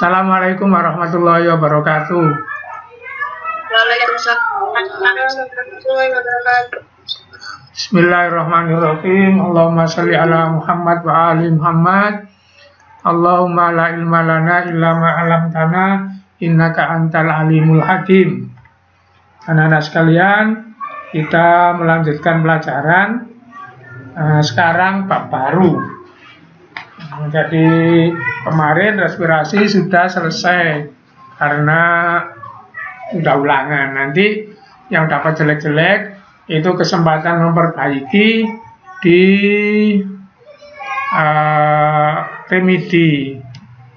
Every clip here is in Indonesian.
Assalamualaikum warahmatullahi wabarakatuh. Waalaikumsalam warahmatullahi wabarakatuh. Bismillahirrahmanirrahim. Allahumma sholli ala Muhammad wa ali Muhammad. Allahumma la ilma lana illa ma 'allamtana innaka antal alimul hakim. Anak-anak sekalian, kita melanjutkan pelajaran. Sekarang bab baru. Jadi kemarin respirasi sudah selesai karena udah ulangan. Nanti yang dapat jelek-jelek itu kesempatan memperbaiki di remedi,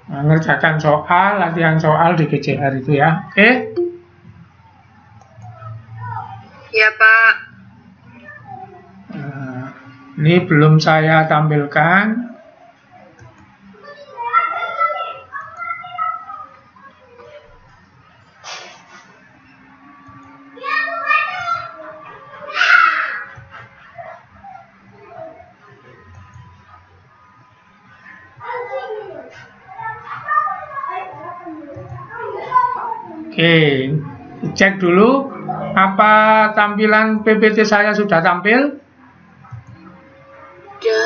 mengerjakan soal, latihan soal di GCR itu ya. Oke? Ya Pak. Ini belum saya tampilkan. Oke, cek dulu apa tampilan PPT saya sudah tampil? Ya.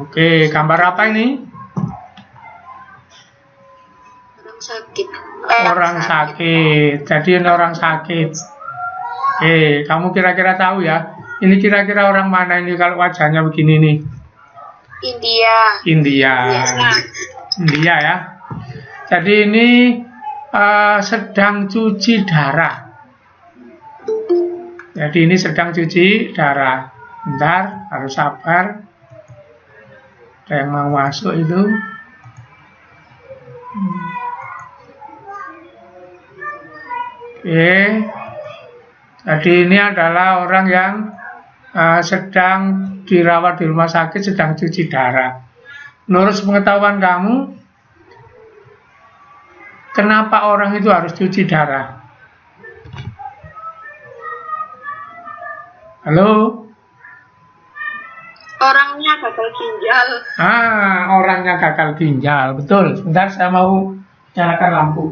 Oke, gambar apa ini? Orang sakit. Orang sakit. Jadi ini orang sakit. Oke, kamu kira-kira tahu ya? Ini kira-kira orang mana ini kalau wajahnya begini nih? India. India. Yes. India ya. Jadi ini sedang cuci darah. Jadi ini sedang cuci darah. Bentar, harus sabar. Ada yang mau masuk itu. Oke. Jadi ini adalah orang yang sedang dirawat di rumah sakit, sedang cuci darah. Menurut pengetahuan kamu, kenapa orang itu harus cuci darah? Halo? Orangnya gagal ginjal. Orangnya gagal ginjal. Betul. Sebentar, saya mau nyalakan lampu.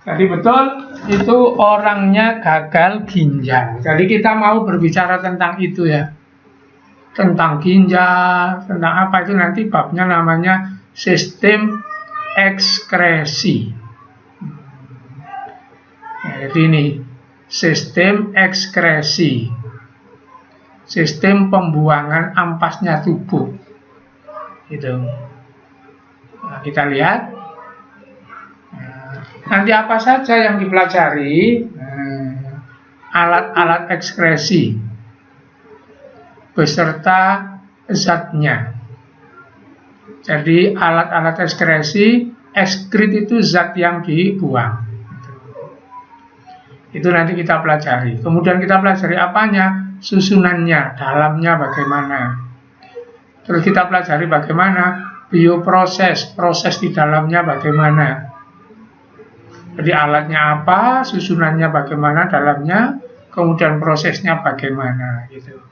Jadi betul, itu orangnya gagal ginjal. Jadi kita mau berbicara tentang itu ya. Tentang ginjal, tentang apa itu nanti babnya namanya sistem ekskresi. Jadi ini sistem ekskresi. Sistem pembuangan ampasnya tubuh. Gitu. Nah, kita lihat. Nanti apa saja yang dipelajari? Alat-alat ekskresi beserta zatnya. Jadi alat-alat ekskresi, ekskrit itu zat yang dibuang. Itu nanti kita pelajari. Kemudian kita pelajari apanya? Susunannya, dalamnya bagaimana. Terus kita pelajari bagaimana bioproses, proses di dalamnya bagaimana. Jadi alatnya apa, susunannya bagaimana, dalamnya, kemudian prosesnya bagaimana gitu.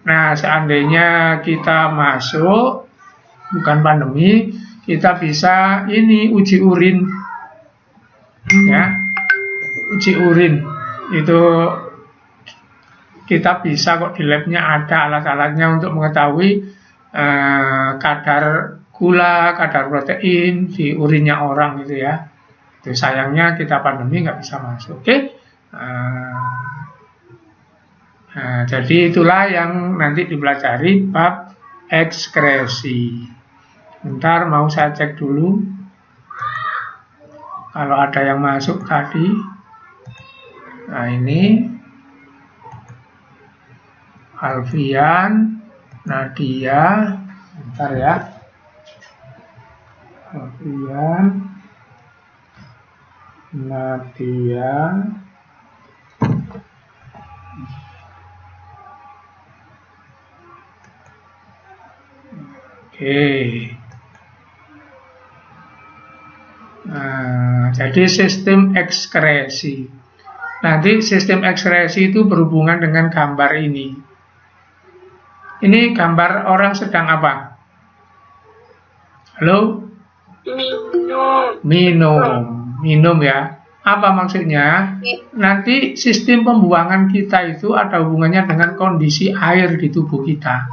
Nah, seandainya kita masuk, bukan pandemi, kita bisa ini uji urin, ya, uji urin itu kita bisa kok di labnya ada alat-alatnya untuk mengetahui kadar gula, kadar protein di urinnya orang gitu ya. Sayangnya kita pandemi nggak bisa masuk. Oke. Jadi itulah yang nanti dipelajari bab ekskresi. Bentar, mau saya cek dulu kalau ada yang masuk tadi. Nah, ini Alfian, Nadia, bentar ya. Alfian, Nadia, oke. Jadi sistem ekskresi. Nanti sistem ekskresi itu berhubungan dengan gambar ini. Ini gambar orang sedang apa? Halo? Minum ya. Apa maksudnya? Nanti sistem pembuangan kita itu ada hubungannya dengan kondisi air di tubuh kita.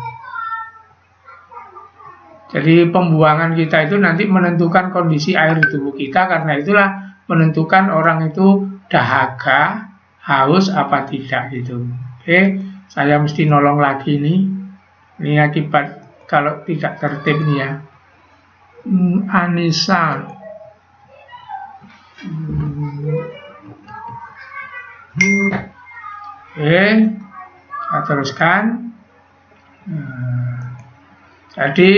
Jadi pembuangan kita itu nanti menentukan kondisi air di tubuh kita, karena itulah menentukan orang itu dahaga, haus apa tidak gitu. Oke, saya mesti nolong lagi nih. Ini akibat kalau tidak tertib nih ya. Anissa. Oke, saya teruskan. Jadi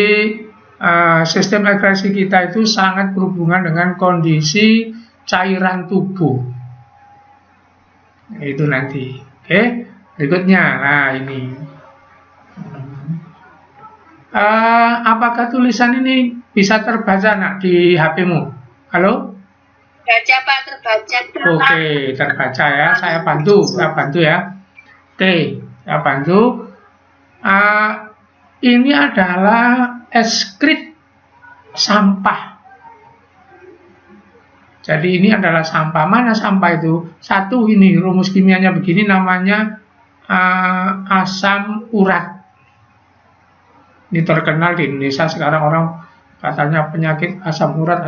sistem ekskresi kita itu sangat berhubungan dengan kondisi cairan tubuh. Itu nanti. Oke, berikutnya. Nah, ini. Apakah tulisan ini bisa terbaca nak di HP-mu? Halo? Baca Pak, terbaca. Oke, terbaca ya. Saya bantu ya. Oke, saya bantu. Ini adalah ekskret sampah. Jadi ini adalah sampah. Mana sampah itu? Satu, ini rumus kimianya begini, namanya asam urat. Ini terkenal di Indonesia sekarang, orang katanya penyakit asam urat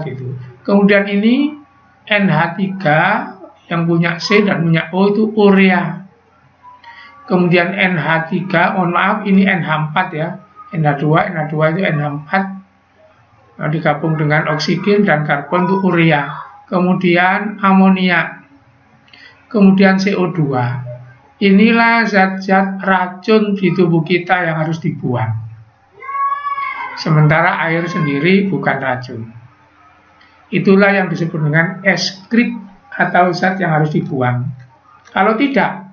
itu. Kemudian ini NH3 yang punya C dan punya O itu urea. Kemudian NH3, mohon maaf, ini NH4 ya. NH2 itu NH4. Nah, digabung dengan oksigen dan karbon itu urea. Kemudian amonia. Kemudian CO2. Inilah zat-zat racun di tubuh kita yang harus dibuang. Sementara air sendiri bukan racun. Itulah yang disebut dengan ekskret atau zat yang harus dibuang. Kalau tidak,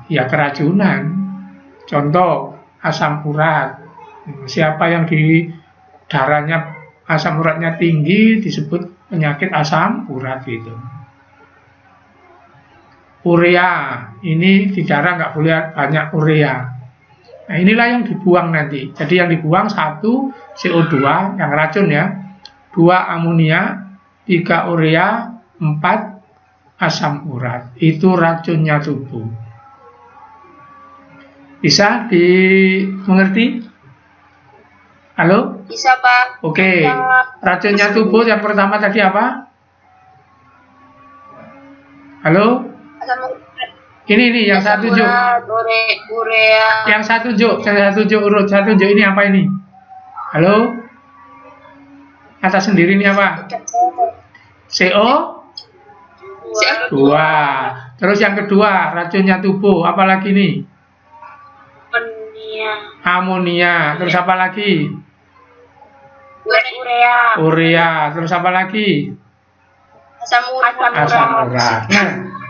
ya keracunan. Contoh, asam urat. Siapa yang di darahnya asam uratnya tinggi disebut penyakit asam urat gitu. Urea, ini di darah nggak boleh banyak urea. Nah, inilah yang dibuang nanti. Jadi yang dibuang 1 CO2 yang racun ya, 2 amonia, 3 urea, 4 asam urat. Itu racunnya tubuh. Bisa dimengerti? Halo? Bisa Pak. Oke. Racunnya tubuh yang pertama tadi apa? Halo? Asam urat. Ini yang saya tunjuk. Urea. Yang saya tunjuk urut. Saya tunjuk ini apa ini? Halo? Atas sendiri ini apa? CO? 2. Terus yang kedua, racunnya tubuh. Apa lagi nih? Amonia. Terus apa lagi? Urea. Terus apa lagi? Asam urat. Nah,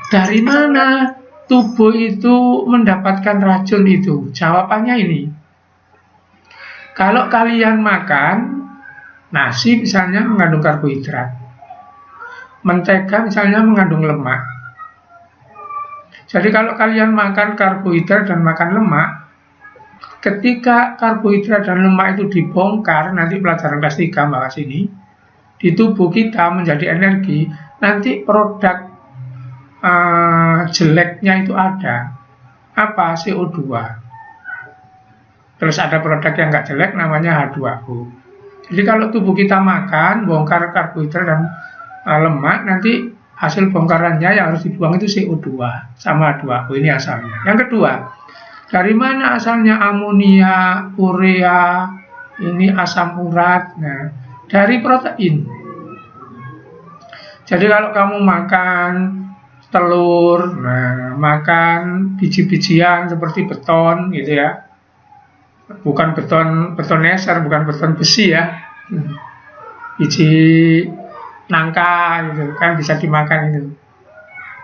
dari mana tubuh itu mendapatkan racun itu? Jawabannya ini. Kalau kalian makan nasi misalnya mengandung karbohidrat, mentega misalnya mengandung lemak. Jadi kalau kalian makan karbohidrat dan makan lemak, ketika karbohidrat dan lemak itu dibongkar, nanti pelajaran kelas 3 bahas ini, di tubuh kita menjadi energi, nanti produk jeleknya itu ada. Apa? CO2. Terus ada produk yang nggak jelek namanya H2O. Jadi kalau tubuh kita makan, bongkar karbohidrat dan lemak, nanti hasil bongkarannya yang harus dibuang itu CO2 sama H2O, ini asalnya. Yang kedua, dari mana asalnya amonia, urea, ini asam urat? Nah, dari protein. Jadi kalau kamu makan telur, nah, makan biji-bijian seperti beton gitu ya. Bukan beton neser, bukan beton besi ya. Biji nangka gitu kan bisa dimakan itu.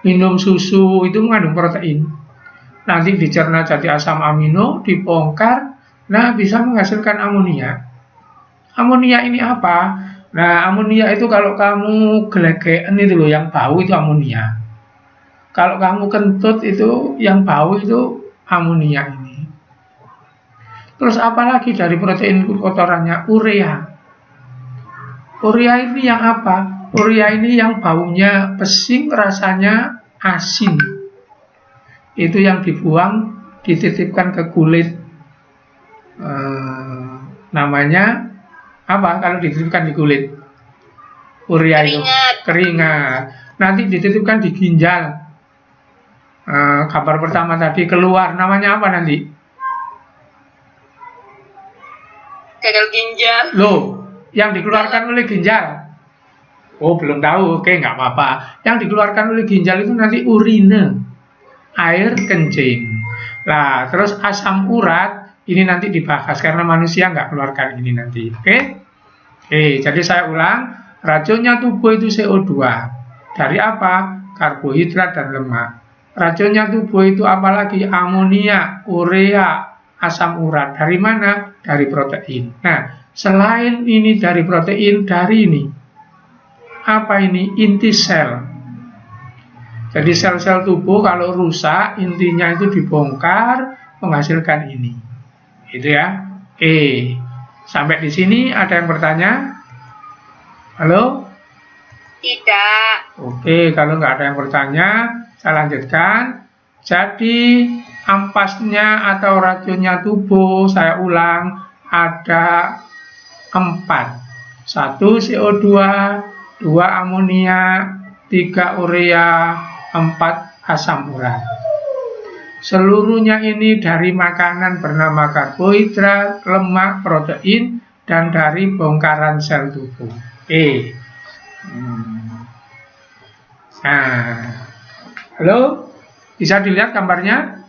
Minum susu itu mengandung protein. Nanti dicerna jadi asam amino, dibongkar, nah bisa menghasilkan amonia. Amonia ini apa? Nah, amonia itu kalau kamu gelegean itu loh, yang bau itu amonia. Kalau kamu kentut itu, yang bau itu amonia ini. Terus apalagi dari protein kotorannya? Urea. Urea ini yang apa? Urea ini yang baunya pesing, rasanya asin. Itu yang dibuang, dititipkan ke kulit. Namanya apa kalau dititipkan di kulit? Urea itu keringat. Nanti dititipkan di ginjal. Kabar pertama tadi keluar, namanya apa nanti? Gagal ginjal. Loh, yang dikeluarkan oleh ginjal. Oh, belum tahu. Oke, nggak apa-apa. Yang dikeluarkan oleh ginjal itu nanti urine, air kencing. Nah, terus asam urat ini nanti dibahas karena manusia nggak keluarkan ini nanti. Oke? Jadi saya ulang, racunnya tubuh itu CO2. Dari apa? Karbohidrat dan lemak. Racunnya tubuh itu apalagi? Amonia, urea, asam urat. Dari mana? Dari protein. Nah, selain ini dari protein, dari ini. Apa ini? Inti sel. Jadi sel-sel tubuh kalau rusak, intinya itu dibongkar, menghasilkan ini. Itu ya. Sampai di sini ada yang bertanya? Halo? Tidak. Oke, kalau nggak ada yang bertanya, saya lanjutkan. Jadi ampasnya atau racunnya tubuh, saya ulang, ada 4. 1 CO2, 2 amonia, 3 urea, 4 asam urat. Seluruhnya ini dari makanan bernama karbohidrat, lemak, protein, dan dari bongkaran sel tubuh. Nah, halo? Bisa dilihat gambarnya?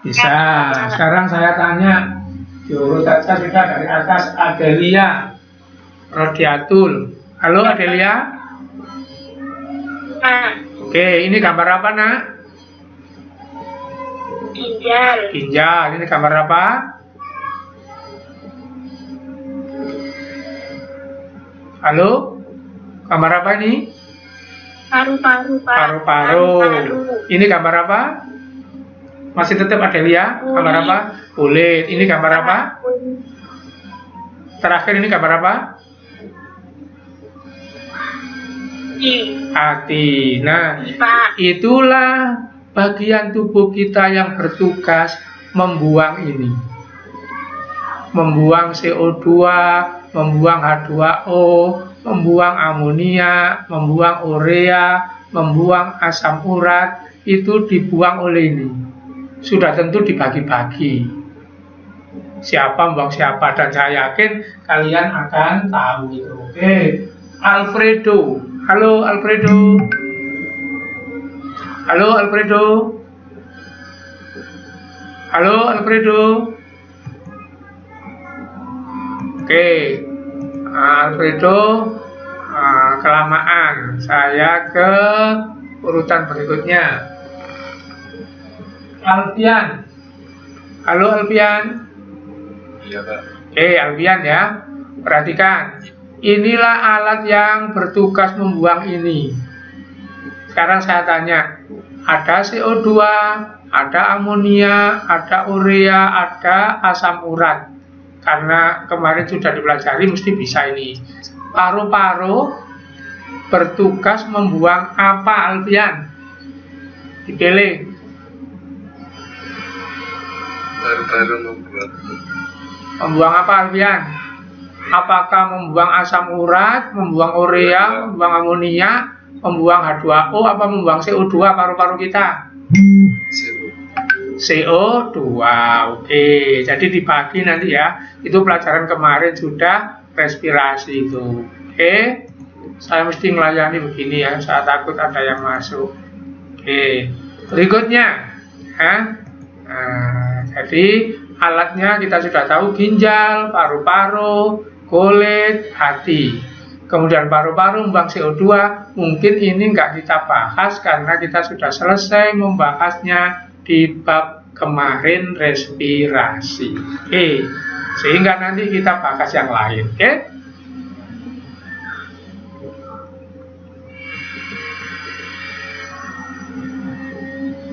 Bisa. Sekarang saya tanya, diurut saja sudah dari atas, Adelia Rodiatul. Halo Adelia? Oke, ini gambar apa nak? Ginjal. Ginjal. Ini gambar apa? Halo? Gambar apa ini? Paru-paru. Paru-paru. Ini gambar apa? Masih tetap Adelia? Gambar apa? Kulit. Ini gambar apa? Terakhir ini gambar apa? Hati. Nah, itulah bagian tubuh kita yang bertugas membuang ini. Membuang CO2, membuang H2O, membuang amonia, membuang urea, membuang asam urat, itu dibuang oleh ini. Sudah tentu dibagi-bagi. Siapa membuang siapa, dan saya yakin kalian akan tahu itu. Oke. Alfredo. Halo Alfredo. Halo Alfredo. Halo Alfredo. Oke. Alfredo kelamaan. Saya ke urutan berikutnya. Alfian. Halo Alfian. Iya Pak. Alfian ya. Perhatikan. Inilah alat yang bertugas membuang ini. Sekarang saya tanya, ada CO2, ada amonia, ada urea, ada asam urat. Karena kemarin sudah dipelajari, mesti bisa ini. Paru-paru bertugas membuang apa, Alfian? Dipilih. Paru-paru Membuang apa, Alfian? Apakah membuang asam urat, membuang urea, membuang amonia, membuang H2O, apa membuang CO2 paru-paru kita? CO2. Oke, jadi dibagi nanti ya. Itu pelajaran kemarin sudah respirasi itu. Oke, saya mesti melayani begini ya. Saya takut ada yang masuk. Oke, berikutnya. Jadi alatnya kita sudah tahu, ginjal, paru-paru, kulit, hati. Kemudian paru-paru membuang CO2, mungkin ini nggak kita bahas karena kita sudah selesai membahasnya di bab kemarin respirasi. Sehingga nanti kita bahas yang lain.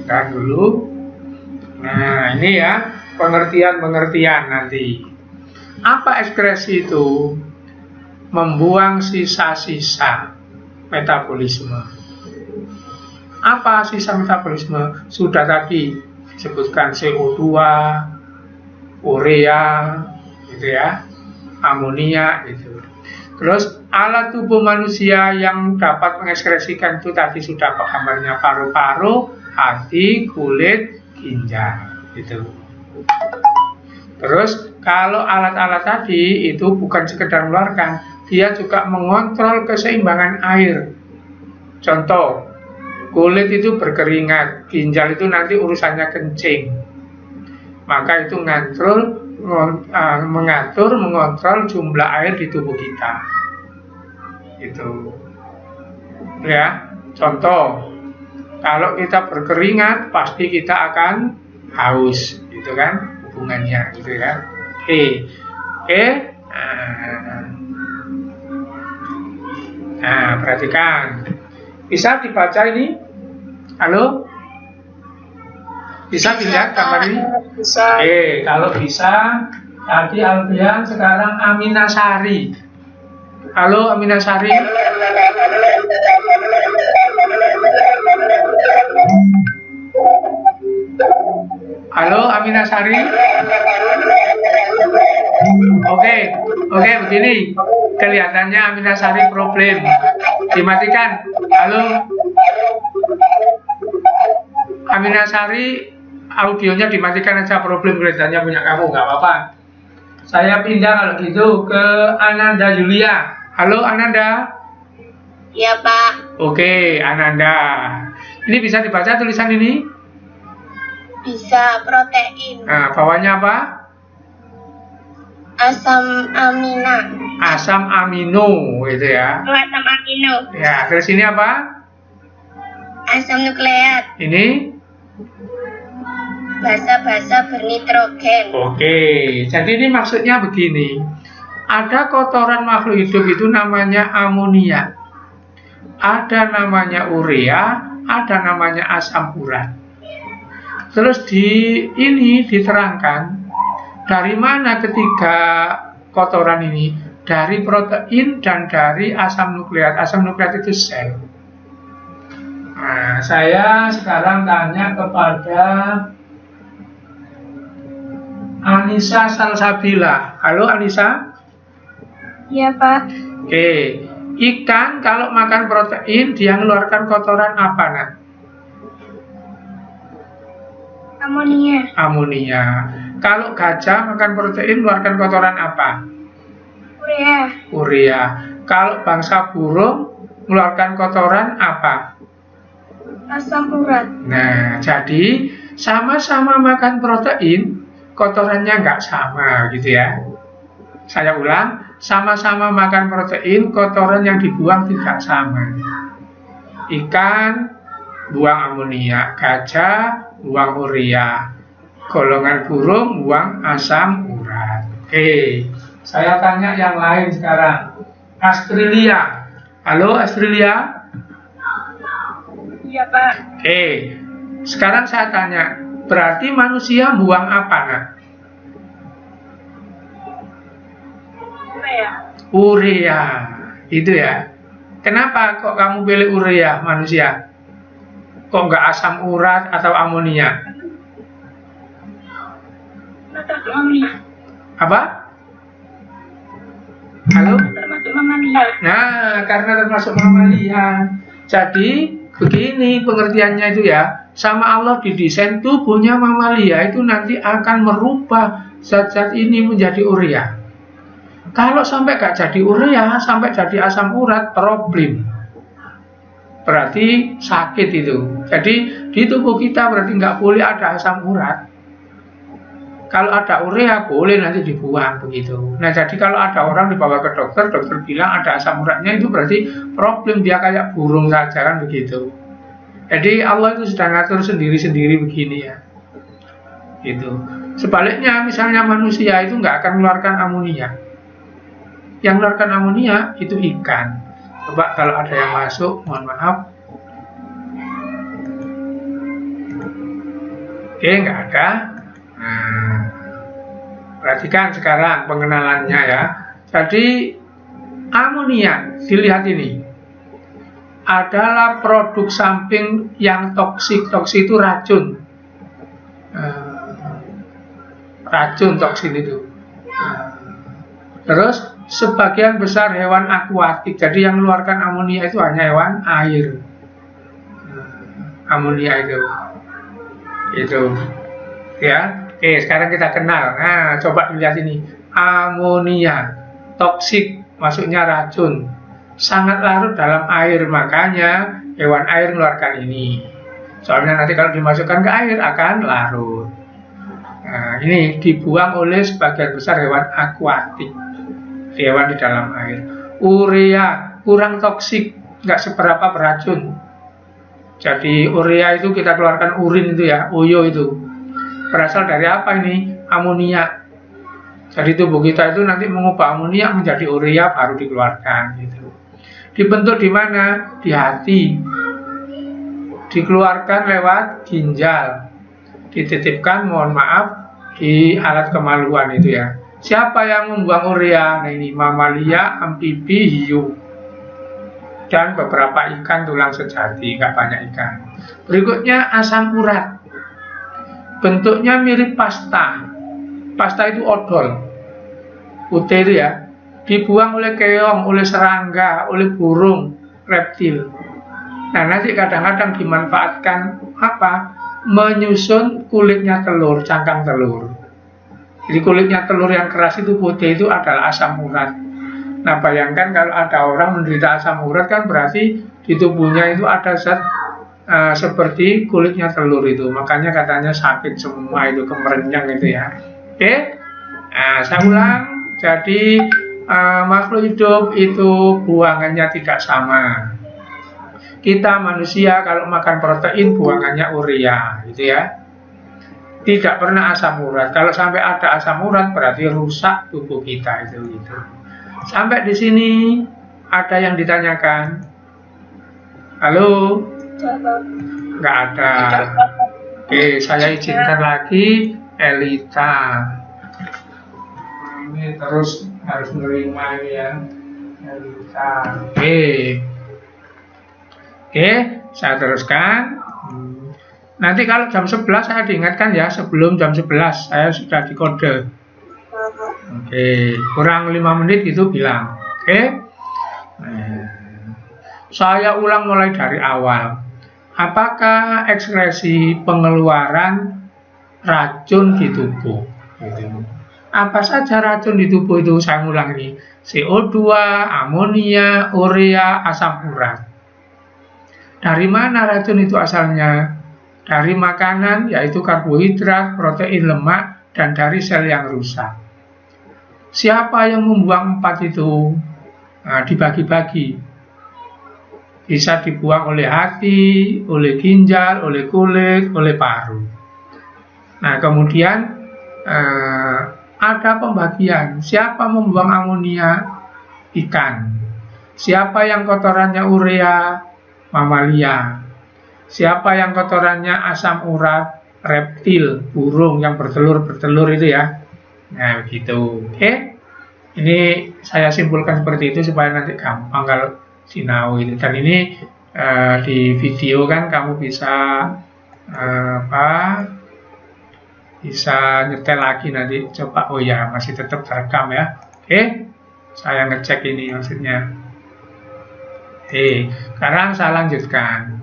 Tahan dulu. Nah, ini ya pengertian-pengertian nanti. Apa ekskresi itu? Membuang sisa-sisa metabolisme. Apa sisa metabolisme? Sudah tadi disebutkan CO2, urea, gitu ya, amonia, gitu. Terus alat tubuh manusia yang dapat mengekskresikan itu tadi sudah gambarnya paru-paru, hati, kulit, ginjal, gitu. Terus kalau alat-alat tadi itu bukan sekedar mengeluarkan, dia juga mengontrol keseimbangan air. Contoh, kulit itu berkeringat, ginjal itu nanti urusannya kencing. Maka itu mengatur, mengontrol jumlah air di tubuh kita. Itu. Ya, contoh, kalau kita berkeringat pasti kita akan haus, gitu kan? Hubungannya, gitu ya. Oke. Nah, perhatikan. Bisa dibaca ini? Halo? Bisa dilihat gambar ini? Bisa. Kalau bisa, tadi Alfian, sekarang Aminasari. Halo Aminasari. Halo Aminasari. Oke, begini. Kelihatannya Aminasari problem. Dimatikan. Halo. Aminasari, audionya dimatikan aja, problem kelihatannya punya kamu, nggak apa-apa. Saya pindah kalau gitu ke Ananda Yulia. Halo Ananda. Ya Pak. Oke, Ananda. Ini bisa dibaca tulisan ini? Bisa. Protein. Nah, bawahnya apa? Asam amina. Asam amino, gitu ya. Asam amino. Ya, terus ini apa? Asam nukleat. Ini? Basa-basa bernitrogen. Oke, jadi ini maksudnya begini. Ada kotoran makhluk hidup itu namanya amonia. Ada namanya urea, ada namanya asam urat. Terus ini diterangkan dari mana ketiga kotoran ini? Dari protein dan dari asam nukleat. Asam nukleat itu sel. Nah, saya sekarang tanya kepada Anissa Salsabila. Halo Anissa. Iya Pak. Oke, ikan kalau makan protein dia mengeluarkan kotoran apa, Nak? Amonia. Amonia. Kalau gajah makan protein mengeluarkan kotoran apa? Urea. Urea. Kalau bangsa burung mengeluarkan kotoran apa? Asam urat. Nah, jadi sama-sama makan protein, kotorannya nggak sama, gitu ya. Saya ulang, sama-sama makan protein, kotoran yang dibuang tidak sama. Ikan buang amonia, gajah buang urea, golongan burung buang asam urat. Oke, saya tanya yang lain sekarang. Australia. Halo Australia. Iya Pak. Oke, sekarang saya tanya, berarti manusia buang apa, Nak? Urea. Urea, itu ya. Kenapa kok kamu pilih urea manusia? Kok nggak asam urat atau amonia? Termasuk amonia. Apa? Halo? Termasuk mamalia. Nah, karena termasuk mamalia. Jadi, begini pengertiannya itu ya. Sama Allah didesain tubuhnya mamalia itu nanti akan merubah zat-zat ini menjadi urea. Kalau sampai gak jadi urea, sampai jadi asam urat, problem. Berarti sakit itu. Jadi di tubuh kita berarti nggak boleh ada asam urat. Kalau ada urea boleh nanti dibuang begitu. Nah, jadi kalau ada orang dibawa ke dokter, dokter bilang ada asam uratnya, itu berarti problem, dia kayak burung saja kan begitu. Jadi Allah itu sudah ngatur sendiri-sendiri begini ya. Gitu. Sebaliknya misalnya manusia itu nggak akan mengeluarkan amonia. Yang mengeluarkan amonia itu ikan. Coba kalau ada yang masuk, mohon maaf. Oke, nggak ada. Nah, perhatikan sekarang pengenalannya ya. Jadi amonia, dilihat ini, adalah produk samping yang toksik. Toksik itu racun. Racun toksin itu. Terus sebagian besar hewan akuatik. Jadi yang mengeluarkan amonia itu hanya hewan air. Amonia itu ya. Oke, sekarang kita kenal. Nah, coba dilihat ini. Amonia toksik, maksudnya racun, sangat larut dalam air, makanya hewan air mengeluarkan ini. Soalnya nanti kalau dimasukkan ke air akan larut. Nah, ini dibuang oleh sebagian besar hewan akuatik, hewan di dalam air. Urea kurang toksik, nggak seberapa beracun. Jadi urea itu kita keluarkan urin itu ya, uyo itu berasal dari apa ini? Amonia. Jadi tubuh kita itu nanti mengubah amonia menjadi urea baru dikeluarkan gitu. Dibentuk di mana? Di hati. Dikeluarkan lewat ginjal. Dititipkan, mohon maaf, di alat kemaluan itu ya. Siapa yang membuang urea? Nah ini mamalia, amfibi, hiu, dan beberapa ikan tulang sejati, nggak banyak ikan. Berikutnya asam urat. Bentuknya mirip pasta. Pasta itu odol. Putih itu ya. Dibuang oleh keong, oleh serangga, oleh burung, reptil. Nah nanti kadang-kadang dimanfaatkan apa? Menyusun kulitnya telur, cangkang telur. Jadi kulitnya telur yang keras itu putih itu adalah asam urat. Nah bayangkan kalau ada orang menderita asam urat kan berarti di tubuhnya itu ada zat seperti kulitnya telur itu. Makanya katanya sakit semua itu, kemerenyang itu ya. Oke, nah, saya ulang. Jadi makhluk hidup itu buangannya tidak sama. Kita manusia kalau makan protein buangannya urea, gitu ya. Tidak pernah asam urat. Kalau sampai ada asam urat berarti rusak tubuh kita itu gitu. Sampai di sini ada yang ditanyakan? Halo? Nggak ada. Oke, saya izinkan lagi Elita. Ini terus harus menerima ini ya, Elita. Oke, saya teruskan. Nanti kalau jam 11 saya diingatkan ya, sebelum jam 11 saya sudah dikode. Oke, kurang 5 menit gitu bilang. Oke. Saya ulang mulai dari awal. Apakah ekskresi pengeluaran racun di tubuh? Apa saja racun di tubuh itu? Saya ulang ini. CO2, amonia, urea, asam urat. Dari mana racun itu asalnya? Dari makanan, yaitu karbohidrat, protein, lemak, dan dari sel yang rusak. Siapa yang membuang 4 itu? Nah, dibagi-bagi. Bisa dibuang oleh hati, oleh ginjal, oleh kulit, oleh paru. Nah, kemudian ada pembagian. Siapa membuang amonia? Ikan. Siapa yang kotorannya urea? Mamalia. Siapa yang kotorannya asam urat? Reptil, burung yang bertelur itu ya. Nah, begitu. Oke. Ini saya simpulkan seperti itu supaya nanti gampang kalau sinau itu. Dan ini di video kan kamu bisa bisa nyetel lagi nanti. Coba, oh ya masih tetap terekam ya. Oke. Saya ngecek ini maksudnya. Sekarang saya lanjutkan.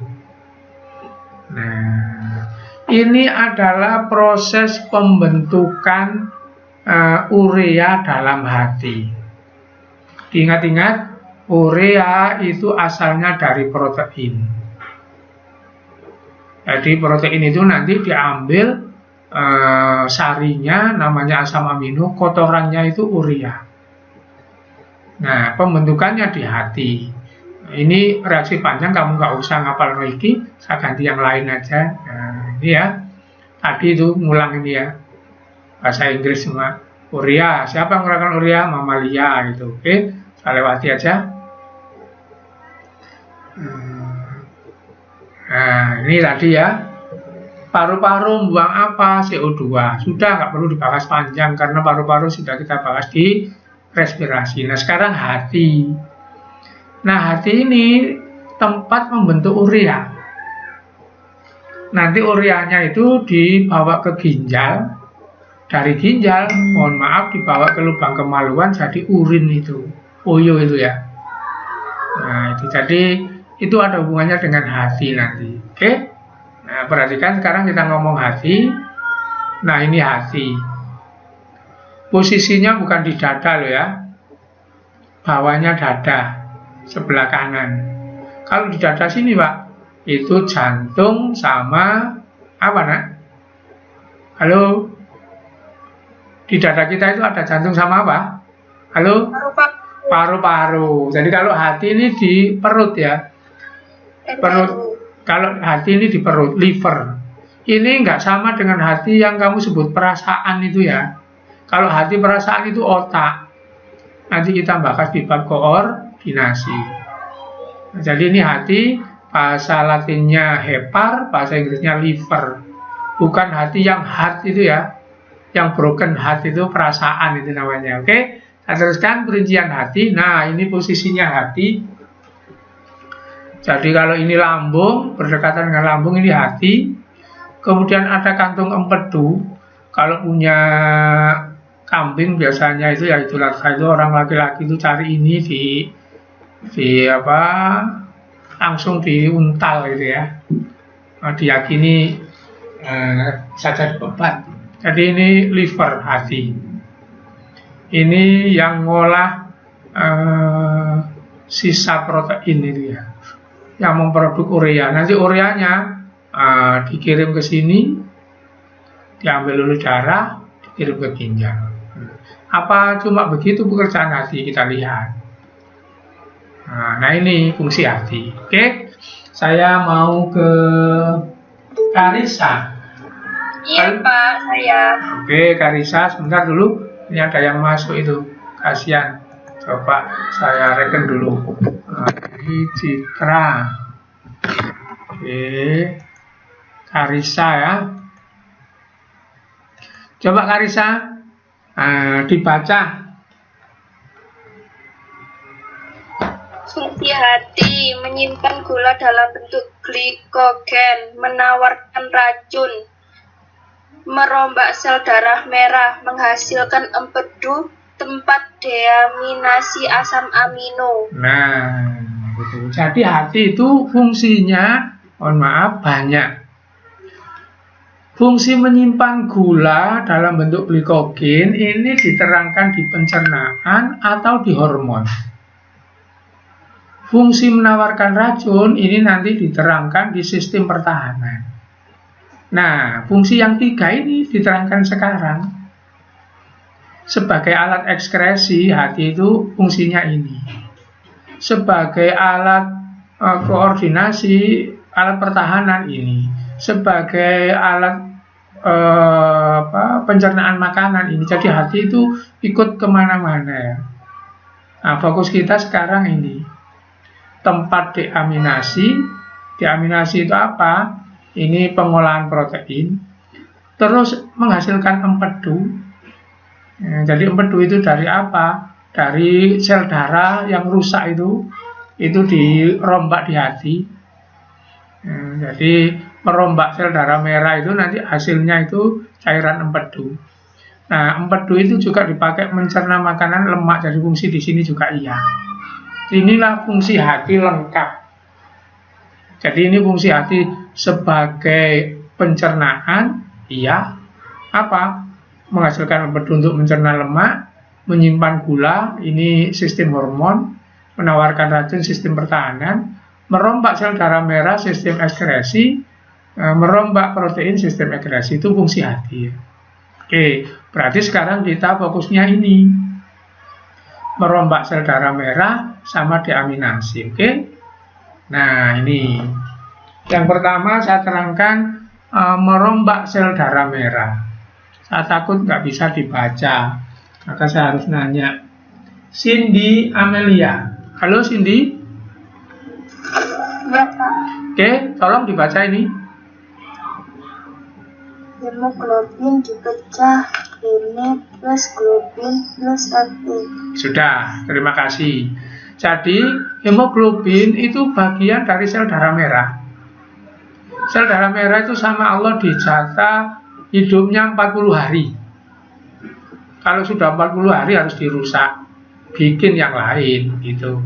Nah, ini adalah proses pembentukan urea dalam hati. Ingat-ingat, urea itu asalnya dari protein. Jadi protein itu nanti diambil sarinya, namanya asam amino, kotorannya itu urea. Nah, pembentukannya di hati. Ini reaksi panjang, kamu nggak usah ngapal lagi, saya ganti yang lain aja. Nah, ini ya, tadi itu ngulang ini ya, bahasa Inggris semua. Urea, siapa yang mengeluarkan urea? Mamalia gitu. Oke, saya lewati aja. Nah, ini tadi ya, Paru-paru buang apa? CO2. Sudah, nggak perlu dibahas panjang karena paru-paru sudah kita bahas di respirasi. Nah, sekarang hati. Nah, hati ini tempat membentuk urea. Nanti ureanya itu dibawa ke ginjal. Dari ginjal, mohon maaf, dibawa ke lubang kemaluan jadi urin itu. Uyo itu ya. Nah, itu jadi itu ada hubungannya dengan hati nanti. Oke? Nah, perhatikan sekarang kita ngomong hati. Nah, ini hati. Posisinya bukan di dada loh ya. Bawahnya dada, sebelah kanan. Kalau di dada sini, Pak, itu jantung sama apa, Nak? Halo? Di dada kita itu ada jantung sama apa? Halo? Paru-paru. Jadi kalau hati ini di perut ya. Perut. Kalau hati ini di perut, liver. Ini nggak sama dengan hati yang kamu sebut perasaan itu ya. Kalau hati perasaan itu otak. Nanti kita bahas di bab koordinasi. Nah, jadi ini hati, bahasa Latinnya hepar, bahasa Inggrisnya liver. Bukan hati yang heart itu ya. Yang broken heart itu perasaan itu namanya. Oke? Kita teruskan perincian hati. Nah, ini posisinya hati. Jadi kalau ini lambung, berdekatan dengan lambung ini hati. Kemudian ada kantung empedu. Kalau punya kambing biasanya itu ya itulah itu orang laki-laki itu cari ini di apa? Langsung diuntal gitu ya. Diyakini saja beban. Jadi ini liver hati. Ini yang ngolah sisa protein itu ya, yang memproduk urea. Nanti ureanya dikirim ke sini, diambil oleh darah, dikirim ke ginjal. Apa cuma begitu pekerjaan hati? Kita lihat. Nah, ini fungsi hati. Oke, saya mau ke Karisa. Iya, Pak, saya. Oke, Karisa, sebentar dulu. Ini ada yang masuk itu. Kasihan. Coba saya reken dulu. Ini Citra. Oke. Karisa ya. Coba Karisa dibaca. Fungsi hati menyimpan gula dalam bentuk glikogen, menawarkan racun, merombak sel darah merah, menghasilkan empedu, tempat deaminasi asam amino. Nah, gitu. Jadi hati itu fungsinya, mohon maaf, banyak. Fungsi menyimpan gula dalam bentuk glikogen ini diterangkan di pencernaan atau di hormon. Fungsi menawarkan racun ini nanti diterangkan di sistem pertahanan. Nah, fungsi yang tiga ini diterangkan sekarang. Sebagai alat ekskresi, hati itu fungsinya ini. Sebagai alat koordinasi, alat pertahanan ini. Sebagai alat pencernaan makanan ini. Jadi hati itu ikut kemana-mana ya. Nah, fokus kita sekarang ini. Tempat deaminasi. Deaminasi itu apa? Ini pengolahan protein, terus menghasilkan empedu. Jadi empedu itu dari apa? Dari sel darah yang rusak itu dirombak di hati. Jadi merombak sel darah merah itu nanti hasilnya itu cairan empedu. Nah, empedu itu juga dipakai mencerna makanan, lemak, jadi fungsi di sini juga iya. Inilah fungsi hati lengkap. Jadi ini fungsi hati sebagai pencernaan, iya. Apa? Menghasilkan empedu untuk mencerna lemak, menyimpan gula, ini sistem hormon, menawarkan racun, sistem pertahanan, merombak sel darah merah, sistem ekskresi, merombak protein, sistem ekskresi, itu fungsi hati. Oke, berarti sekarang kita fokusnya ini. Merombak sel darah merah sama deaminasi, oke? Nah, ini yang pertama saya terangkan merombak sel darah merah. Saya takut nggak bisa dibaca, maka saya harus nanya. Cindy Amelia, halo Cindy. Ya, Pak. Oke, tolong dibaca ini. Hemoglobin dipecah Heme plus globin plus Fe. Sudah, terima kasih. Jadi hemoglobin itu bagian dari sel darah merah. Sel darah merah itu sama Allah dijatah hidupnya 40 hari. Kalau sudah 40 hari harus dirusak, bikin yang lain gitu.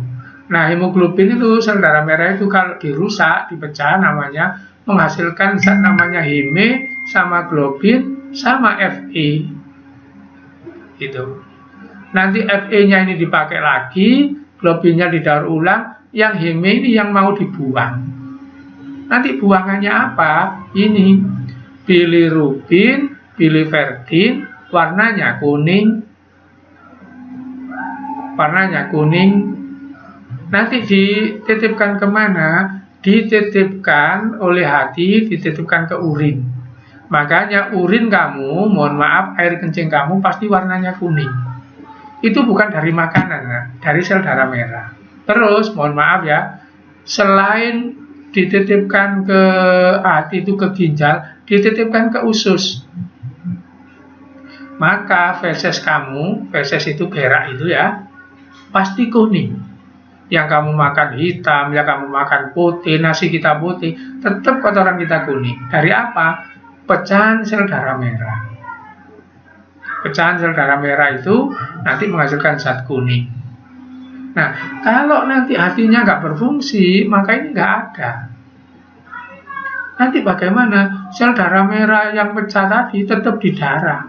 Nah, hemoglobin itu sel darah merah itu kalau dirusak, dipecah namanya menghasilkan zat namanya heme sama globin sama Fe. Gitu. Nanti Fe-nya ini dipakai lagi, globinnya didaur ulang, yang heme ini yang mau dibuang. Nanti buangannya apa? Ini bilirubin, biliverdin, warnanya kuning. Warnanya kuning. Nanti dititipkan kemana? Dititipkan oleh hati, dititipkan ke urin. Makanya urin kamu, mohon maaf, air kencing kamu pasti warnanya kuning. Itu bukan dari makanan, nah, dari sel darah merah. Terus, mohon maaf ya, selain dititipkan ke hati itu ke ginjal, dititipkan ke usus. Maka feses kamu, feses itu berak itu ya, pasti kuning. Yang kamu makan hitam, yang kamu makan putih, nasi kita putih, tetap kotoran kita kuning. Dari apa? Pecahan sel darah merah. Pecahan sel darah merah itu nanti menghasilkan zat kuning. Nah, kalau nanti hatinya nggak berfungsi, maka ini nggak ada. Nanti bagaimana? Sel darah merah yang pecah tadi tetap di darah,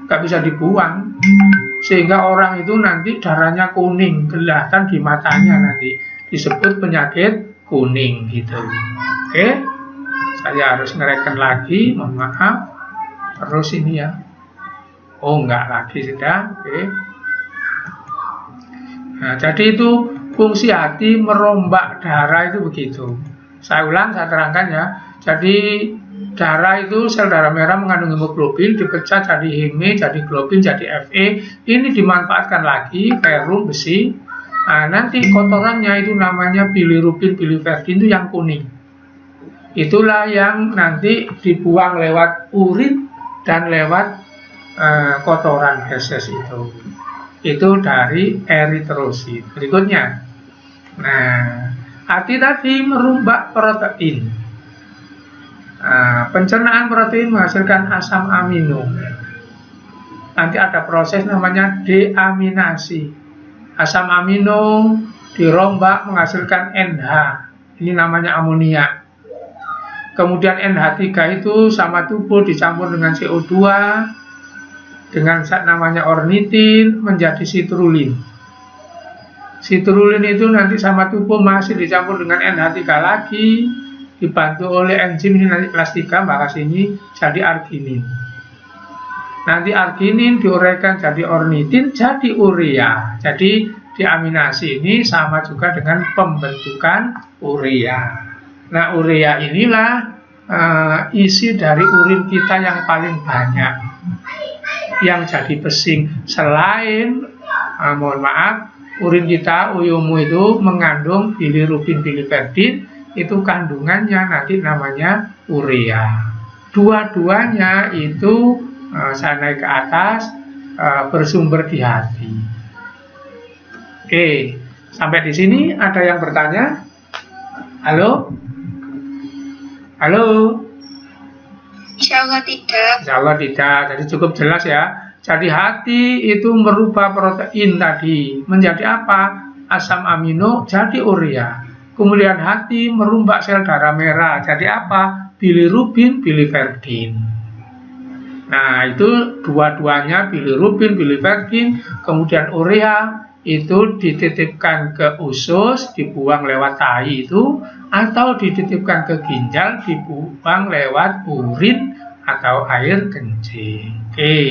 nggak bisa dibuang. Sehingga orang itu nanti darahnya kuning, kelihatan di matanya nanti. Disebut penyakit kuning gitu. Oke? Saya harus ngereken lagi, mohon maaf. Terus ini ya. Oh, enggak lagi sudah. Oke. Nah, jadi itu fungsi hati merombak darah itu begitu. Saya ulang, saya terangkan ya. Jadi darah itu, sel darah merah mengandung hemoglobin, dipecah jadi heme, jadi globin, jadi Fe. Ini dimanfaatkan lagi, ferrum, besi. Nah, nanti kotorannya itu namanya bilirubin, biliverdin itu yang kuning. Itulah yang nanti dibuang lewat urin dan lewat kotoran feses itu. Itu dari eritrosit. Berikutnya. Nah, hati tadi merumbak protein. Pencernaan protein menghasilkan asam amino. Nanti ada proses namanya deaminasi. Asam amino dirombak menghasilkan NH. Ini namanya amonia. Kemudian NH3 itu sama tubuh dicampur dengan CO2 dengan zat namanya ornitin menjadi citrulline. Citrulline itu nanti sama tubuh masih dicampur dengan NH3 lagi, dibantu oleh enzim ini nanti kelas 3 bahas ini jadi arginin. Nanti arginin diuraikan jadi ornitin jadi urea. Jadi deaminasi ini sama juga dengan pembentukan urea. Nah, urea inilah isi dari urin kita yang paling banyak yang jadi pesing. Selain mohon maaf, urin kita uyumu itu mengandung bilirubin, biliverdin, itu kandungannya nanti namanya urea. Dua-duanya itu saya naik ke atas bersumber di hati. Oke, sampai di sini ada yang bertanya? Halo? Halo? Insya Allah tidak. Insya Allah tidak, jadi cukup jelas ya. Jadi hati itu merubah protein tadi menjadi apa? Asam amino jadi urea. Kemudian hati merumbak sel darah merah jadi apa? Bilirubin, biliverdin. Nah, itu dua-duanya bilirubin, biliverdin, kemudian urea itu dititipkan ke usus, dibuang lewat tai itu, atau dititipkan ke ginjal, dibuang lewat urin atau air kencing. Oke,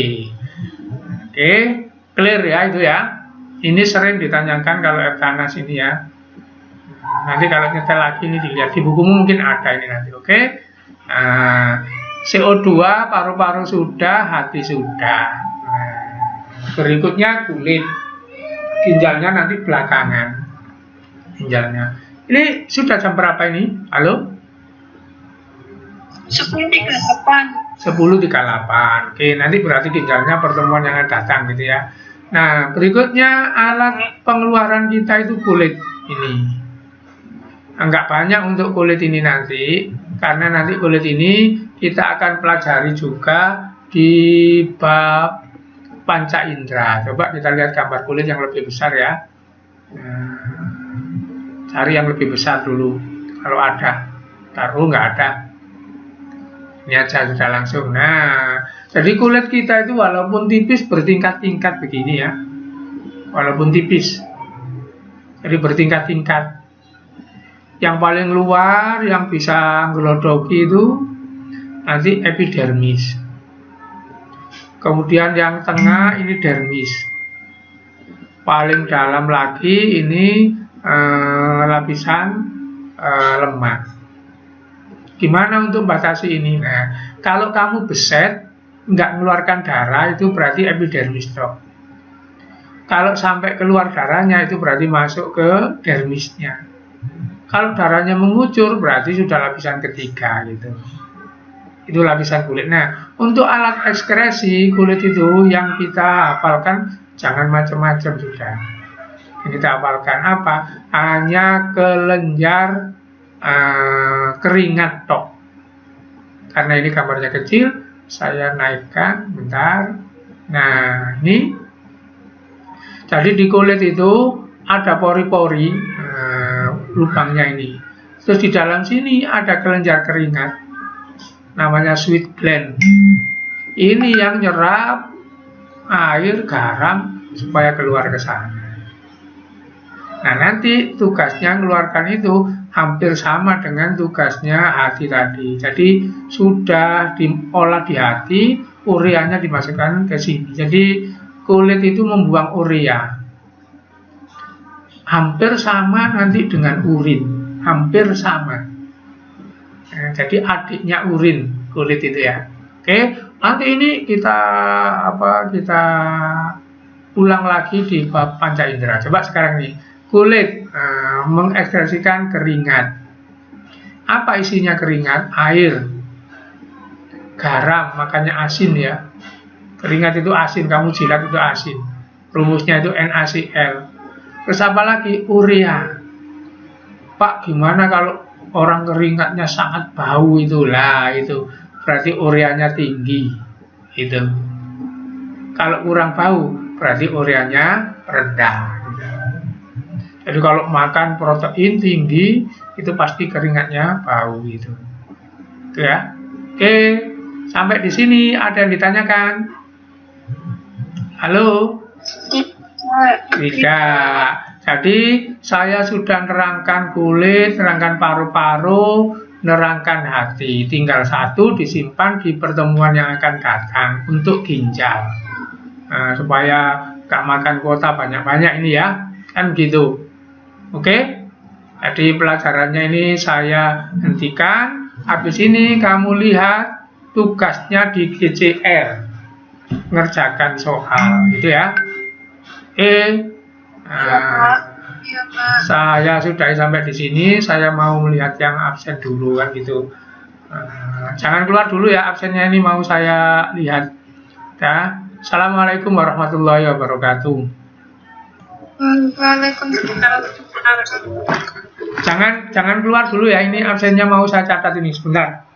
clear ya itu ya. Ini sering ditanyakan kalau Eptanas ini ya. Nanti kalau nyetel lagi ini dilihat di bukumu mungkin ada ini nanti. Oke. Nah, CO2 paru-paru sudah, hati sudah. Nah, berikutnya kulit. Ginjalnya nanti belakangan. Ginjalnya. Ini sudah jam berapa ini? Halo? 10.38. 10,38. Oke, nanti berarti ginjalnya pertemuan yang akan datang gitu ya. Nah, berikutnya alat pengeluaran kita itu kulit ini. Enggak banyak untuk kulit ini nanti, karena nanti kulit ini kita akan pelajari juga di bab panca indera. Coba kita lihat gambar kulit yang lebih besar ya. Cari yang lebih besar dulu, kalau ada. Taruh nggak ada. Ini aja sudah langsung. Nah, jadi kulit kita itu walaupun tipis bertingkat-tingkat begini ya. Walaupun tipis. Jadi bertingkat-tingkat. Yang paling luar yang bisa ngelodoki itu nanti epidermis. Kemudian yang tengah ini dermis. Paling dalam lagi ini lapisan lemak. Gimana untuk batasi ini? Nah, kalau kamu beset, nggak mengeluarkan darah, itu berarti epidermis dok. Kalau sampai keluar darahnya, itu berarti masuk ke dermisnya. Kalau darahnya mengucur, berarti sudah lapisan ketiga gitu. Itu lapisan kulit. Nah, untuk alat ekskresi kulit itu yang kita hafalkan, jangan macam-macam sudah. Yang kita hafalkan apa? Hanya kelenjar keringat tok. Karena ini gambarnya kecil, saya naikkan bentar. Nah, ini jadi di kulit itu ada pori-pori lubangnya ini. Terus di dalam sini ada kelenjar keringat, namanya sweat gland. Ini yang nyerap air garam supaya keluar ke sana. Nah, nanti tugasnya mengeluarkan itu hampir sama dengan tugasnya hati tadi. Jadi sudah diolah di hati, ureanya dimasukkan ke sini. Jadi kulit itu membuang urea. Hampir sama nanti dengan urin, hampir sama. Nah, jadi adiknya urin kulit itu ya. Oke, nanti ini kita ulang lagi di bab panca indera. Coba sekarang nih. Kulit mengekspresikan keringat. Apa isinya keringat? Air, garam, makanya asin ya. Keringat itu asin, kamu jilat itu asin. Rumusnya itu NaCl. Terus apa lagi? Urea. Pak, gimana kalau orang keringatnya sangat bau itulah itu berarti ureanya tinggi. Itu. Kalau kurang bau, berarti ureanya rendah. Jadi kalau makan protein tinggi, itu pasti keringatnya bau gitu. Itu ya. Oke, sampai di sini ada yang ditanyakan? Halo? Tidak. Jadi saya sudah nerangkan kulit, nerangkan paru-paru, nerangkan hati. Tinggal satu disimpan di pertemuan yang akan datang untuk ginjal. Nah, supaya gak makan kuota banyak-banyak ini ya. Kan gitu. Oke, jadi pelajarannya ini saya hentikan. Habis ini kamu lihat tugasnya di GCR, ngerjakan soal, gitu ya. Saya sudah sampai di sini. Saya mau melihat yang absen dulu kan gitu. Jangan keluar dulu ya, absennya ini mau saya lihat. Ya. Assalamualaikum warahmatullahi wabarakatuh. Jangan keluar dulu ya, ini absennya mau saya catat ini sebentar.